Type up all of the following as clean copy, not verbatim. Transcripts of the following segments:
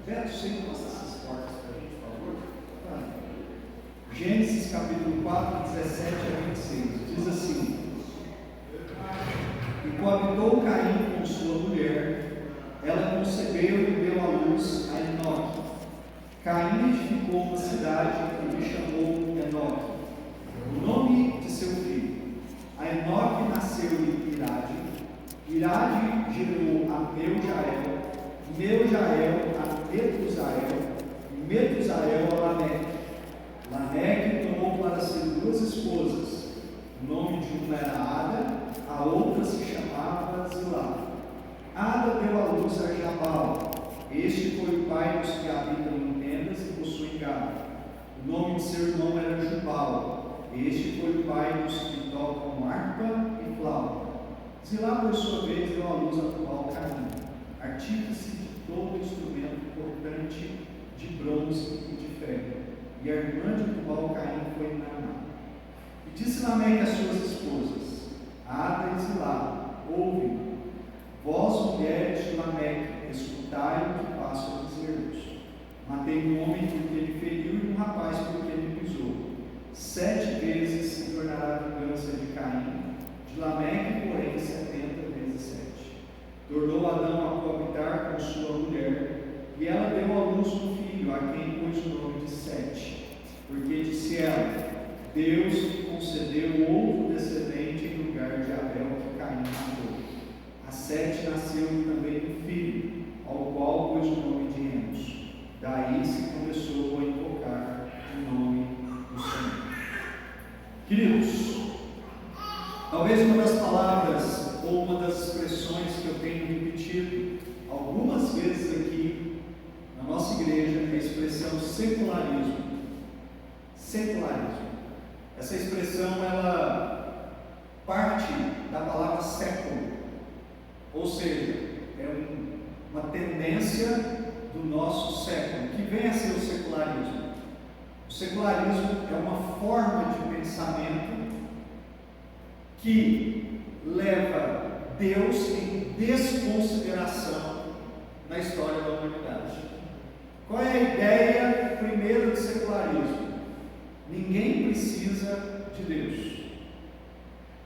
Beto, você mostra essas portas para a gente, por favor? Gênesis capítulo 4, 17 a 26, diz assim: E coabitou Caim com sua mulher, ela concebeu e deu à luz a Enoque. Caim edificou uma cidade e lhe chamou Enoque, o nome de seu filho. A Enoque nasceu-lhe Irade, Irade gerou a Meujael, Meujael a Metusael, e Metusael a Lameque. Lameque tomou para si duas esposas. O nome de uma era Ada, a outra se chamava Zilá. Ada deu à luz a Jabal. Este foi o pai dos que habitam em tendas e possuem gado. O nome de seu irmão era Jubal. Este foi o pai dos que tocam harpa e flauta. Zilá, por sua vez, deu à luz a Tubal Caim, artífice de todo instrumento cortante de bronze e de ferro. E a irmã de Tubal Caim foi Naamá. E disse Lameque às suas esposas, Ada e Zilá: ouve, vós mulheres de Lameque, escutai o que passo a dizer-vos. Matei um homem porque ele feriu e um rapaz porque ele pisou. 7 vezes se tornará a vingança de Caim, de Lameque, porém, 70 vezes 7. Tornou Adão a coabitar com sua mulher, e ela deu à luz um filho, a quem pôs o nome de Sete, porque disse ela: Deus lhe concedeu outro descendente em lugar de Abel que Caim matou. A Sete nasceu-lhe também um filho, ao qual pôs o nome de Enos. Daí se começou a invocar o nome do Senhor. Queridos, talvez uma das palavras ou uma das expressões que eu tenho repetido algumas vezes aqui na nossa igreja é a expressão secularismo. Secularismo. Essa expressão ela parte da palavra século, ou seja, é uma tendência do nosso século, que vem a ser o secularismo. O secularismo é uma forma de pensamento que leva Deus em desconsideração na história da humanidade. Qual é a ideia primeira do secularismo? Ninguém precisa de Deus.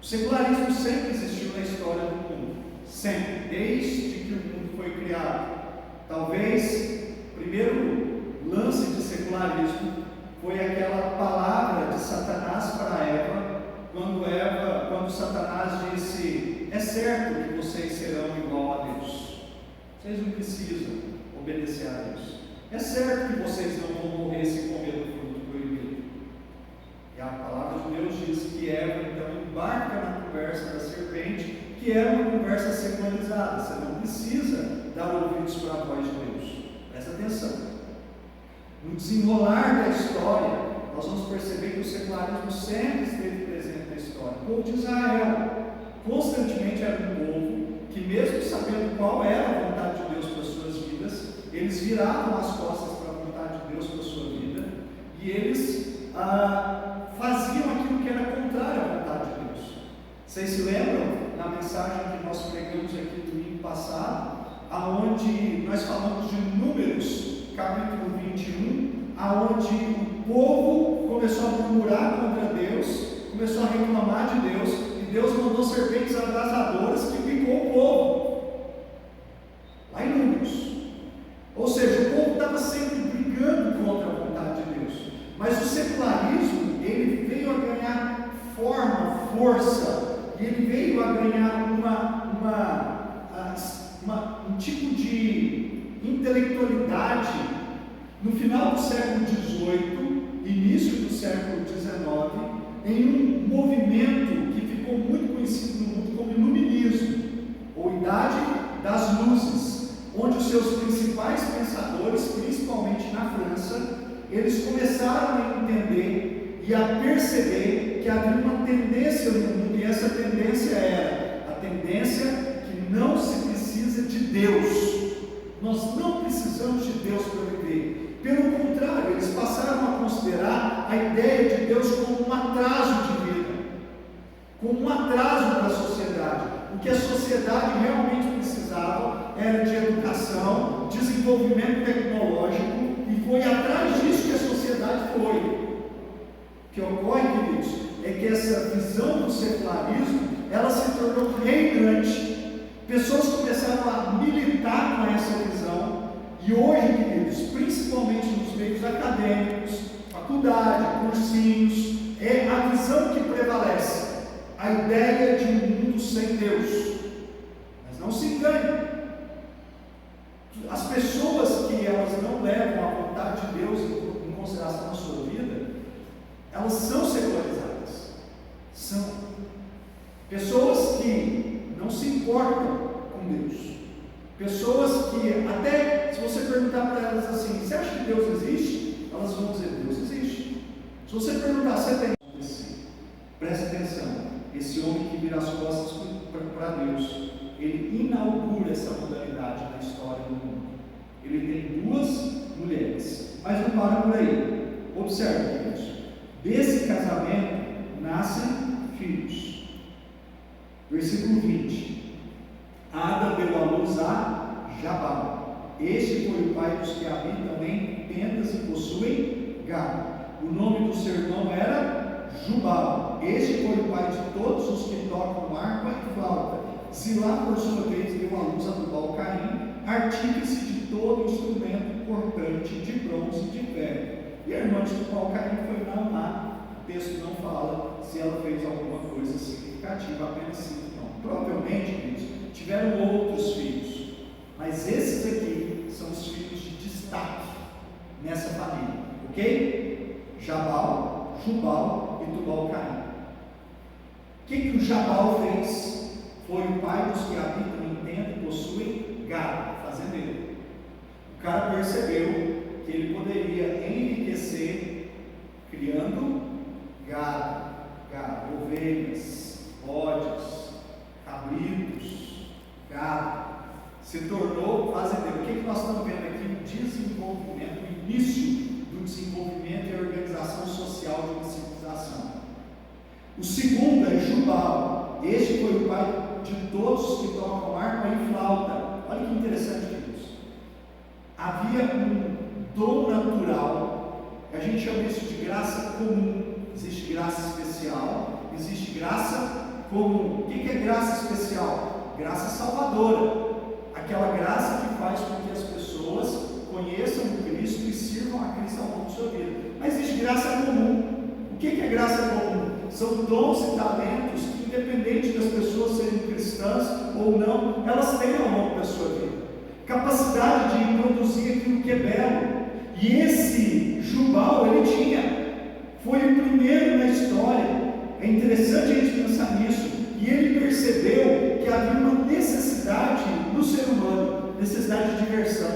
O secularismo sempre existiu na história do mundo, sempre, desde que o mundo foi criado. Talvez o primeiro lance de secularismo foi aquela palavra de Satanás para Eva, quando Satanás disse: é certo que vocês serão igual a Deus, vocês não precisam obedecer a Deus, é certo que vocês não vão morrer se comer do fruto proibido. E a palavra de Deus diz que Eva então embarca na conversa da serpente, que era uma conversa secularizada. Você não precisa dar ouvidos para a voz de Deus. Presta atenção. No desenrolar da história, nós vamos perceber que o secularismo sempre esteve presente na história. O povo de Israel constantemente era um povo que, mesmo sabendo qual era a vontade de Deus para as suas vidas, eles viravam as costas para a vontade de Deus para a sua vida, e eles faziam aquilo que era contrário à vontade de Deus. Vocês se lembram na mensagem que nós pregamos aqui no domingo passado, aonde nós falamos de Números, capítulo 21, aonde o povo começou a murmurar contra Deus, começou a reclamar de Deus, e Deus mandou serpentes abrasadoras que picou o povo, lá em Números. Ou seja, o povo estava sempre brigando contra a vontade de Deus, mas o secularismo, ele veio a ganhar forma, força, e ele veio a ganhar um tipo de intelectualidade no final do século XVIII, início do século XIX, em um movimento que ficou muito conhecido no mundo como Iluminismo, ou Idade das Luzes, onde os seus principais pensadores, principalmente na França, eles começaram a entender e a perceber que havia uma tendência no mundo, e essa tendência era a tendência que não se precisa de Deus. Nós não precisamos de Deus para viver. Pelo contrário, eles passaram a considerar a ideia de Deus como um atraso de vida, como um atraso para a sociedade. O que a sociedade realmente precisava era de educação, desenvolvimento tecnológico, e foi atrás disso que a sociedade foi. O que ocorre, queridos, é que essa visão do secularismo, ela se tornou reinante. Pessoas começaram a militar com essa visão, e hoje, queridos, principalmente nos meios acadêmicos, faculdade, cursinhos, é a visão que prevalece, a ideia de um mundo sem Deus. Mas não se engane, as pessoas que elas não levam a vontade de Deus em consideração na sua vida, elas são secularizadas. São pessoas que não se importam com Deus. Pessoas que, até se você perguntar para elas assim, você acha que Deus existe? Elas vão dizer, Deus existe. Se você perguntar, você tem acontecer? Preste atenção, esse homem que vira as costas para Deus, ele inaugura essa modalidade na história do mundo. Ele tem 2 mulheres, mas não para por aí. Observe, queridos, desse casamento nascem filhos. Versículo 20: Ada deu à luz a Jabal. Este foi o pai dos que habitam em tendas e possuem gado. O nome do seu irmão era Jubal. Este foi o pai de todos os que tocam harpa e flauta. Zilá, por sua vez, deu à luz a Tubal-Caim, artífice de todo instrumento cortante de bronze e de ferro. E a irmã de Tubal-Caim foi Naamá. O texto não fala se ela fez alguma coisa significativa, apenas cita não. Provavelmente, queridos, tiveram outros filhos, mas esses aqui são os filhos de destaque nessa família, ok? Jabal, Jubal e Tubal-Caim. O que o Jabal fez? Foi o pai dos que habitam em tenda e possuem gado, fazendeiro. O cara percebeu que ele poderia enriquecer criando gado, ovelhas, bodes, cabritos, gado. Se tornou fazendeiro. O que nós estamos vendo aqui? O desenvolvimento, o início do desenvolvimento e a organização social de uma civilização. O segundo é Jubal. Este foi o pai de todos os que tocam harpa e flauta. Olha que interessante, queridos. Havia um dom natural, a gente chama isso de graça comum. Existe graça especial, existe graça comum. O que é graça especial? Graça salvadora. Aquela graça que faz com que as pessoas conheçam o Cristo e sirvam a Cristo ao longo de sua vida. Mas existe graça comum. O que é graça comum? São dons e talentos que, independente das pessoas serem cristãs ou não, elas têm ao longo da sua vida. Capacidade de produzir aquilo que é belo. E esse Jubal, ele tinha. Foi o primeiro na história. É interessante a gente pensar nisso. E ele percebeu que havia uma necessidade no ser humano, necessidade de diversão,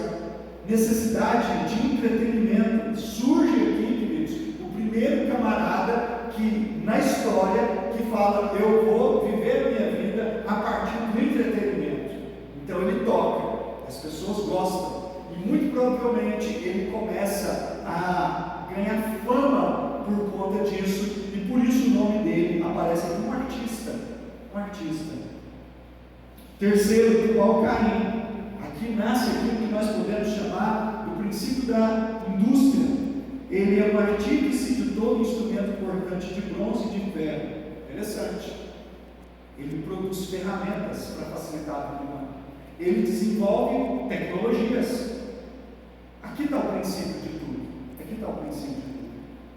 necessidade de entretenimento. Surge aqui, queridos, o primeiro camarada que na história que fala, eu vou viver a minha vida a partir do entretenimento. Então ele toca, as pessoas gostam, e muito provavelmente ele começa a ganhar fama por conta disso, e por isso o nome dele aparece como um artista. Terceiro, Tubal-Caim. Aqui nasce aquilo que nós podemos chamar do princípio da indústria. Ele é um artífice de todo instrumento cortante de bronze e de ferro. Interessante. Ele produz ferramentas para facilitar a vida humana. Ele desenvolve tecnologias. Aqui está o princípio de tudo.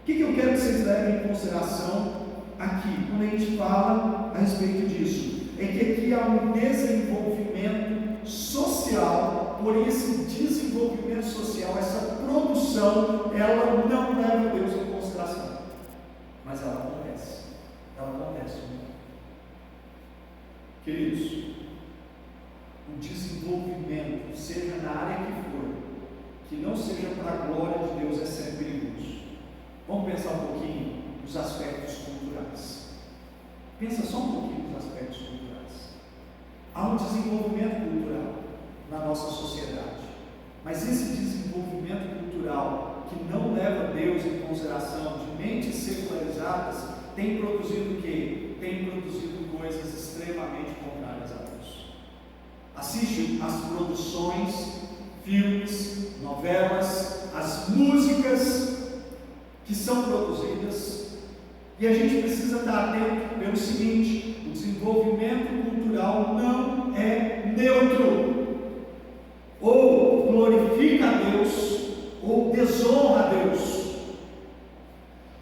O que eu quero que vocês levem em consideração aqui, quando a gente fala a respeito disso? É que aqui há um desenvolvimento social, porém esse desenvolvimento social, essa produção, ela não leva Deus em consideração, mas ela acontece. Queridos, o desenvolvimento, seja na área que for, que não seja para a glória de Deus, é sempre perigoso. Vamos pensar um pouquinho nos aspectos culturais. Pensa só um pouquinho nos aspectos culturais. Há um desenvolvimento cultural na nossa sociedade, mas esse desenvolvimento cultural que não leva Deus em consideração, de mentes secularizadas, tem produzido o quê? Tem produzido coisas extremamente contrárias a Deus. Assiste as produções filmes, novelas, as músicas que são produzidas. E a gente precisa estar atento pelo seguinte: o desenvolvimento cultural não é neutro. Ou glorifica a Deus, ou desonra a Deus.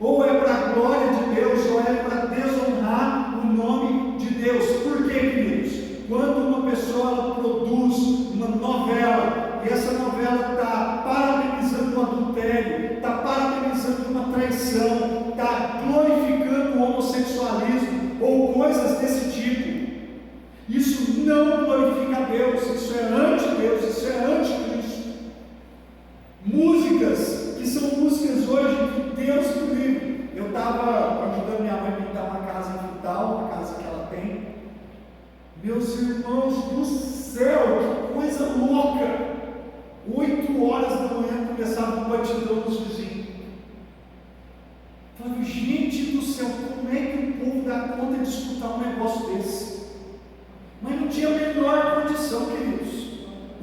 Ou é para a glória de Deus, ou é para desonrar o nome de Deus. Por quê, queridos? Quando uma pessoa ela produz uma novela, e essa novela está parabenizando o adultério, está parabenizando uma traição, está glorificando o homossexualismo, ou coisas desse tipo, isso não glorifica a Deus, isso é anti-Deus, isso é anti-Cristo. Músicas que são músicas hoje que Deus me livre. Eu estava ajudando minha mãe a pintar uma casa em quintal, uma casa que ela tem. Meus irmãos do céu, que coisa louca! 8 horas da manhã começava um batidão nos vizinhos. Falei, gente do céu, como é que o povo dá conta de escutar um negócio desse? Mas não tinha a menor condição, queridos.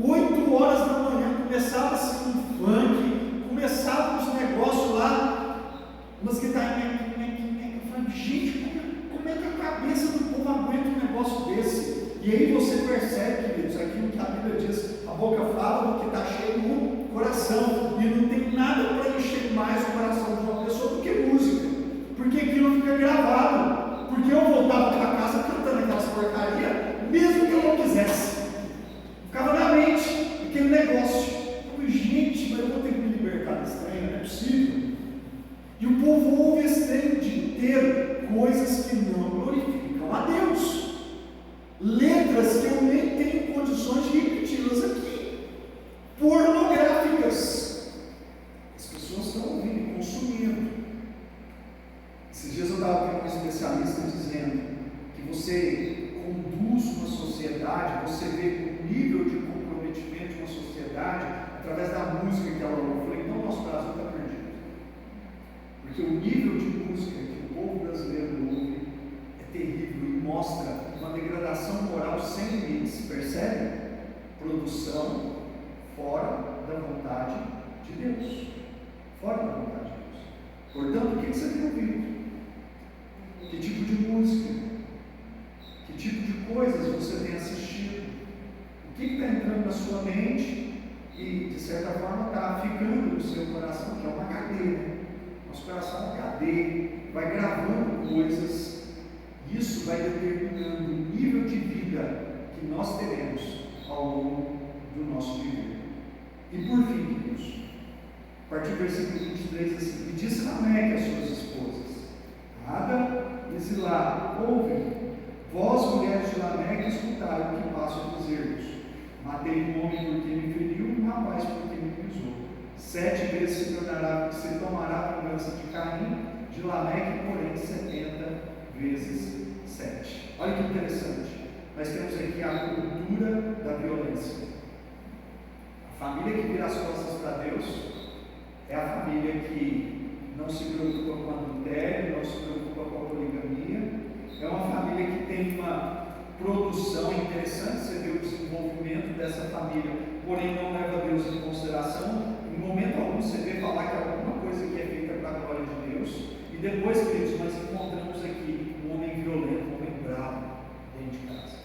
8 horas da manhã começava-se um funk, começava os negócios lá, umas guitarrinhas. Eu falei, gente, como é que a cabeça do povo aguenta um negócio desse? E aí você percebe, queridos, aquilo que a Bíblia diz: a boca fala do que está cheio no coração, e não tem nada para encher mais o coração de uma pessoa do que música, porque aquilo fica gravado. Porque eu voltava para casa cantando aquelas porcarias, mesmo que eu não quisesse, ficava na mente aquele negócio. Eu falei, gente, mas eu vou ter que me libertar desse trem, não é possível. E o povo ouve esse trem o dia inteiro, coisas que não glorificam a Deus, letras que eu nem tenho condições de repeti-las aqui, pornográficas. As pessoas estão ouvindo e consumindo. Esses dias eu estava vendo um especialista dizendo que você conduz uma sociedade, você vê o nível de comprometimento de uma sociedade através da música que ela ouve. Eu falei, então o nosso Brasil está perdido, porque o nível de música que o povo brasileiro ouve é terrível e mostra uma degradação moral sem limites. Percebe? Produção fora da vontade de Deus, fora da vontade de Deus. Portanto, o que você tem ouvido? Que tipo de música? Que tipo de coisas você tem assistido? O que está entrando na sua mente e, de certa forma, está ficando no seu coração, que é uma cadeia. Nosso coração é uma cadeia, vai gravando coisas. Isso vai determinando o nível de vida que nós teremos ao longo do nosso viver. E por fim, queridos, a partir do versículo 23, assim: e disse Lameque às suas esposas: Ada e Zilá, ouvem, vós, mulheres de Lameque, escutai o que passo a dizer-vos. Matei um homem porque me feriu, e um rapaz porque me pisou. 7 vezes se tomará a vingança de Caim, de Lameque, porém 70 vezes 7. Olha que interessante. Nós temos aqui a cultura da violência. A família que vira as costas para Deus é a família que não se preocupa com adultério, não se preocupa com a poligamia. É uma família que tem uma produção interessante. Você vê o desenvolvimento dessa família, porém não leva Deus em consideração. Em momento algum você vê falar que é alguma coisa que é feita para a glória de Deus. E depois, queridos, nós encontramos aqui um homem violento, um homem bravo dentro de casa.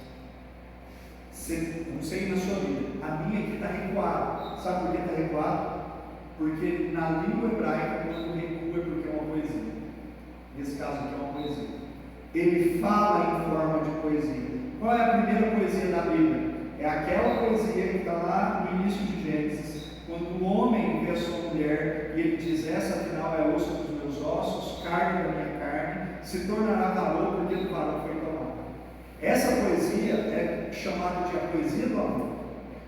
Não sei na sua vida, a minha aqui está recuada. Sabe por que está recuado? Porque na língua hebraica, quando recua, é porque é uma poesia. Nesse caso aqui é uma poesia. Ele fala em forma de poesia. Qual é a primeira poesia da Bíblia? É aquela poesia que está lá no início de Gênesis, quando o homem vê a sua mulher e ele diz: essa afinal é osso dos meus ossos, carne da minha carne, se tornará varão porque do varão foi tomado. Essa poesia é chamada de a poesia do amor.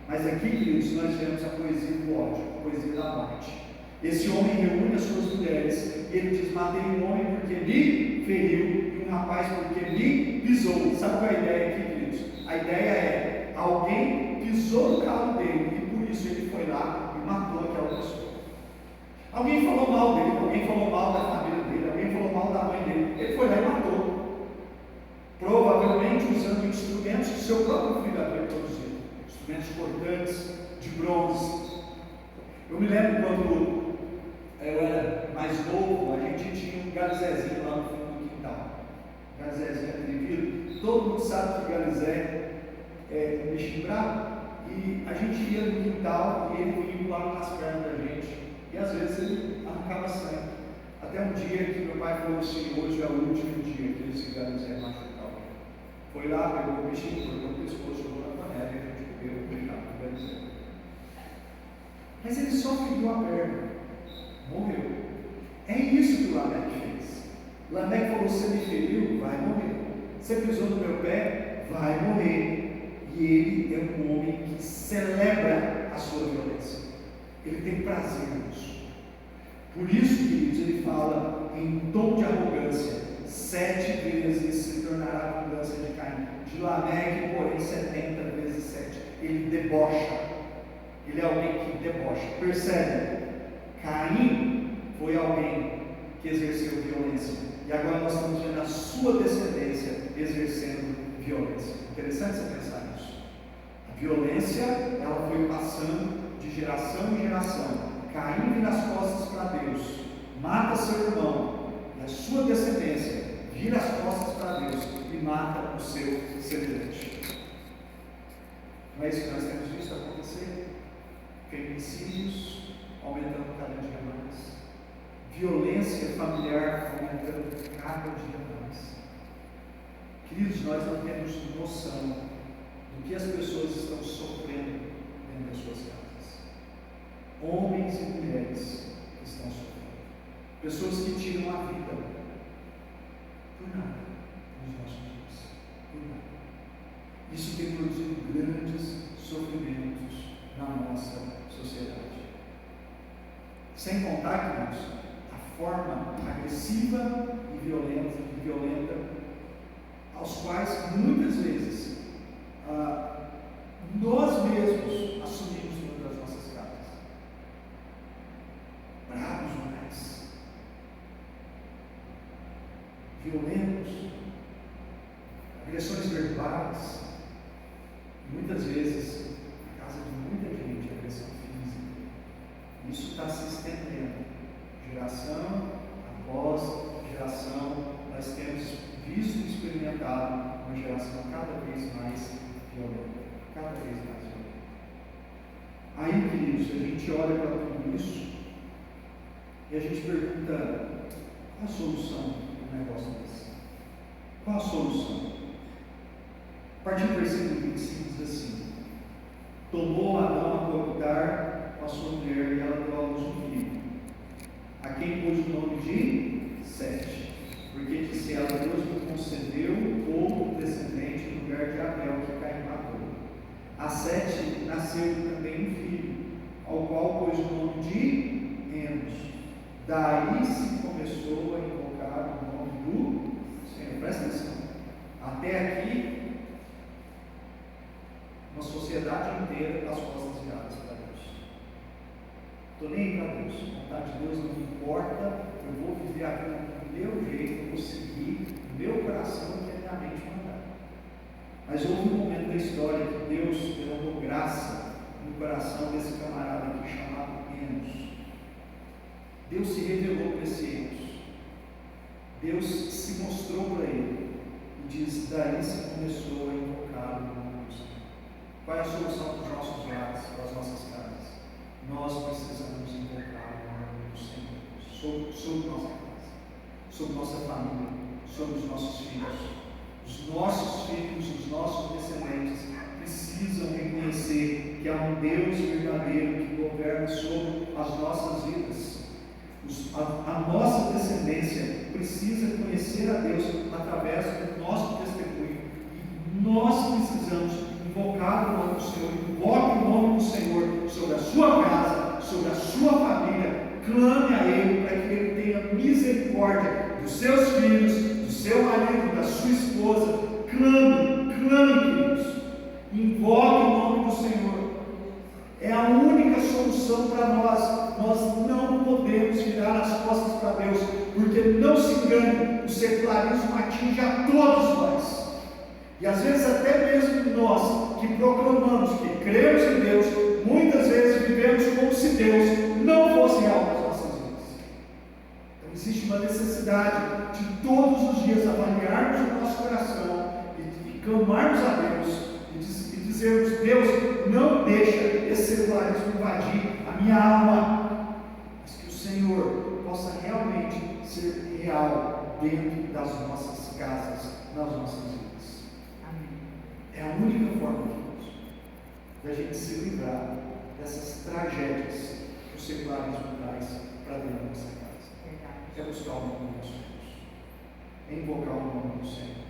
Mas aqui, queridos, nós vemos a poesia do ódio, a poesia da morte. Esse homem reúne as suas mulheres e ele diz: matei um homem porque me feriu, e um rapaz porque me pisou. Sabe qual é a ideia aqui, queridos? A ideia é: alguém pisou no carro dele e por isso ele foi lá e matou aquela pessoa. Alguém falou mal dele, alguém falou mal da família dele, alguém falou mal da mãe dele. Ele foi lá e matou. Provavelmente usando instrumentos que seu próprio filho havia produzido, instrumentos cortantes, de bronze. Eu me lembro quando eu era mais novo, a gente tinha um galizezinho lá no fundo do quintal. Galizezinho atrevido. Todo mundo sabe que galizé é um bichinho bravo. E a gente ia no quintal e ele vinha lá nas pernas da gente. E às vezes ele arrancava sangue. Até um dia que meu pai falou assim: hoje é o último dia que esse galizé machucou. Foi lá, pegou o bichinho, cortou o pescoço, jogou na panela e a gente bebeu o galizé. Mas ele só feriu a perna, morreu. É isso que o Lameque fez. Lameque falou: você me feriu, vai morrer. Você pisou no meu pé, vai morrer. E ele é um homem que celebra a sua violência. Ele tem prazer nisso. Por isso, queridos, ele fala em tom de arrogância: 7 vezes se tornará a arrogância de Caim. De Lameque, porém, 70 vezes 7. Ele debocha. Ele é alguém que debocha. Percebe? Caim foi alguém que exerceu violência. E agora nós estamos vendo a sua descendência exercendo violência. Interessante você pensar nisso. A violência, ela foi passando de geração em geração. Caim vira as costas para Deus, mata seu irmão, e a sua descendência vira as costas para Deus e mata o seu semelhante. Não é isso que nós temos visto acontecer? Feminicídios aumentando cada dia mais, violência familiar aumentando cada dia mais. Queridos, nós não temos noção do que as pessoas estão sofrendo dentro das suas casas. Homens e mulheres que estão sofrendo, pessoas que tiram a vida por nada nos nossos dias, por nada. Isso tem produzido grandes sofrimentos na nossa sociedade. Sem contar, queridos, a forma agressiva e violenta aos quais muitas vezes nós mesmos assumimos dentro das nossas casas. Bravos demais, violentos, agressões verbais, muitas vezes na casa de muita gente, agressão física. Isso está se estendendo, geração após geração. Nós temos visto e experimentado uma geração cada vez mais violenta, cada vez mais violenta. Aí, queridos, a gente olha para tudo isso e a gente pergunta: qual a solução de um negócio desse? Qual a solução? A partir do versículo 25 diz assim: tomou Adão a coabitar com a sua mulher e ela deu à luz um filho, a quem pôs o nome de Sete, porque disse ela: Deus me concedeu outro descendente no lugar de Abel, que Caim matou. A Sete nasceu também um filho, ao qual pôs o nome de Enos. Daí se começou a invocar o nome do Senhor. Presta atenção. Até aqui, uma sociedade inteira com as costas viradas para Deus. Estou nem aí para Deus. A vontade de Deus não me importa. Eu vou viver a vida do meu jeito, eu vou seguir o meu coração que é a minha mente mandar. Mas houve um momento da história que Deus derramou graça no coração desse camarada aqui chamado Enos. Deus se revelou para esse Enos. Deus se mostrou para ele e diz: daí se começou a invocar o nome do Senhor. Qual é a solução para os nossos lares, para as nossas casas? Nós precisamos invocar o nome do Senhor sobre nossa casa, sobre nossa família, sobre os nossos filhos. Os nossos filhos, os nossos descendentes precisam reconhecer que há um Deus verdadeiro que governa sobre as nossas vidas. A nossa descendência precisa conhecer a Deus através do nosso testemunho. E nós precisamos invocar o nome do Senhor. Invoque o nome do Senhor sobre a sua casa, sobre a sua família. Clame a Ele para que Ele tenha misericórdia dos seus filhos, do seu marido, da sua esposa. Clame, queridos. Invoque o nome do Senhor. É a única solução para nós. Nós não podemos virar as costas para Deus, porque não se engane, o secularismo atinge a todos nós. E às vezes até mesmo nós que proclamamos que cremos em Deus, muitas vezes vivemos como se Deus não fosse real nas nossas vidas. Então existe uma necessidade de todos os dias avaliarmos o nosso coração e clamarmos a Deus e dizermos: Deus, não deixa esse secularismo invadir a minha alma, mas que o Senhor possa realmente ser real dentro das nossas casas, nas nossas vidas. Amém. É a única forma, queridos, da gente se livrar dessas tragédias que o secularismo traz para dentro da nossa casa. É buscar o nome do nosso Deus, é invocar o nome do Senhor.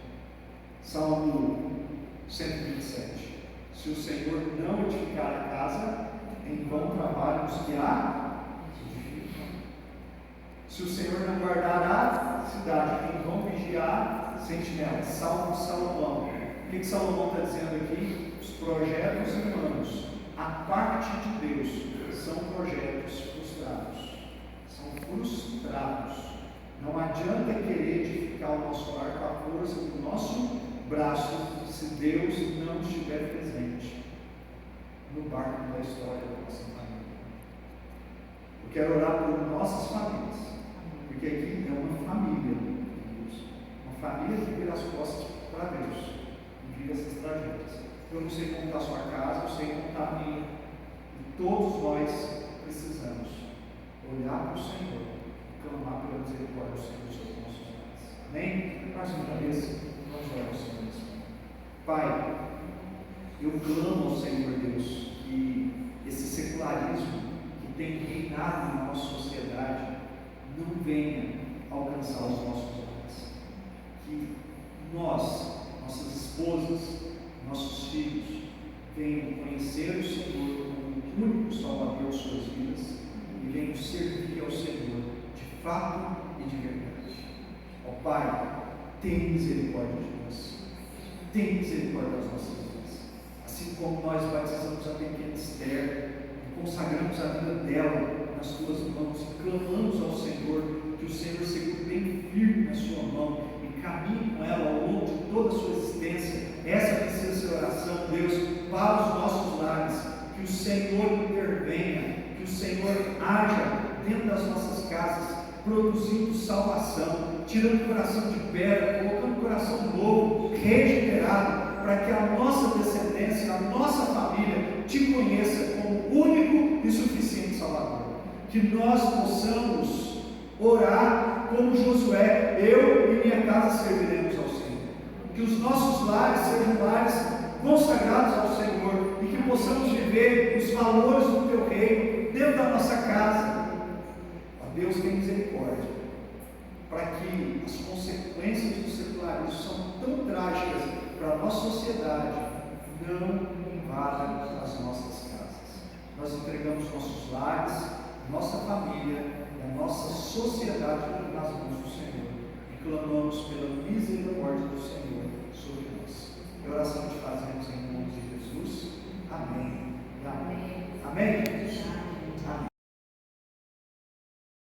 Salmo 127. Se o Senhor não edificar a casa, em vão trabalham os que a edificam. Se o Senhor não guardar a cidade, em vão vigiar sentinelas. Salmo de Salomão. O que Salomão está dizendo aqui? Os projetos humanos, a parte de Deus, são projetos frustrados. São frustrados. Não adianta querer edificar o nosso lar com a força do nosso braço, se Deus não estiver presente no barco da história da nossa família. Eu quero orar por nossas famílias, porque aqui é uma família, uma família que vira as costas para Deus e vive essas tragédias. Eu não sei como está a sua casa, eu sei como está a minha, e todos nós precisamos olhar para o Senhor e clamar pela misericórdia do Senhor sobre nossos lares. Amém? Mais uma vez, vamos orar ao Senhor. Pai, eu clamo ao Senhor Deus que esse secularismo que tem reinado na nossa sociedade não venha alcançar os nossos lares. Que nós, nossas esposas, nossos filhos venham conhecer o Senhor como o único Salvador de suas vidas e venham servir ao Senhor de fato e de verdade. Ó Pai, tenha misericórdia de nós. Tenha misericórdia das nossas vidas. Assim como nós batizamos a pequena Esther e consagramos a vida dela nas tuas mãos e clamamos ao Senhor que o Senhor segure bem firme na sua mão e caminhe com ela ao longo de toda a sua existência. Essa precisa ser a oração, Deus, para os nossos lares. Que o Senhor intervenha, que o Senhor haja dentro das nossas casas, produzindo salvação, tirando o coração de pedra, colocando o coração novo, regenerado, para que a nossa descendência, a nossa família te conheça como único e suficiente Salvador. Que nós possamos orar como Josué: eu e minha casa serviremos ao Senhor. Que os nossos lares sejam lares consagrados ao Senhor e que possamos viver os valores do teu reino dentro da nossa casa. Deus tem misericórdia, para que as consequências do secularismo são tão trágicas para a nossa sociedade, não invadam as nossas casas. Nós entregamos nossos lares, nossa família e a nossa sociedade nas mãos do Senhor e clamamos pela misericórdia do Senhor sobre nós. Que oração te fazemos em nome de Jesus. Amém. Amém. Amém.